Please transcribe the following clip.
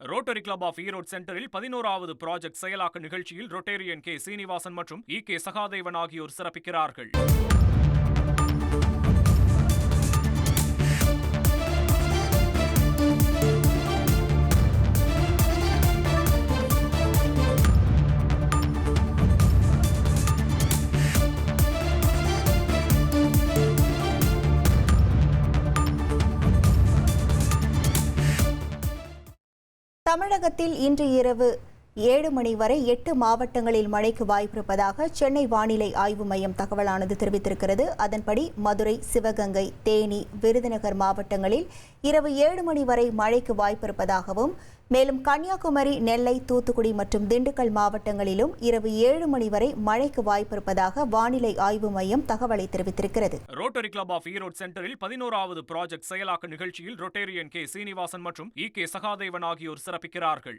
Rotary club of Erode சென்டரில் 11வது project செயலாக்க நிகழ்ச்சியில் ரொட்டேரியன் கே சீனிவாசன் மற்றும் கே சகாதேவன் ஆகியோர் சிறப்பிக்கிறார்கள். தமிழகத்தில் இன்று இரவு 7 மணி வரை 8 மாவட்டங்களில் மழைக்கு வாய்ப்பிருப்பதாக சென்னை வானிலை ஆய்வு மையம் தகவலானது தெரிவித்திருக்கிறது. அதன்படி மதுரை, சிவகங்கை, தேனி, விருதுநகர் மாவட்டங்களில் இரவு 7 மணி வரை மழைக்கு வாய்ப்பிருப்பதாகவும், மேலும் கன்னியாகுமரி, நெல்லை, தூத்துக்குடி மற்றும் திண்டுக்கல் மாவட்டங்களிலும் இரவு 7 மணி வரை மழைக்கு வாய்ப்பிருப்பதாக வானிலை ஆய்வு மையம் தகவலை தெரிவித்திருக்கிறது. ரோட்டரி கிளப் ஆஃப் ஈரோடு சென்டரில் 11வது ப்ராஜெக்ட் செயலாக்க நிகழ்ச்சியில் ரொட்டேரியன் கே சீனிவாசன் மற்றும் கே சகாதேவன் ஆகியோர் சிறப்பிக்கிறார்கள்.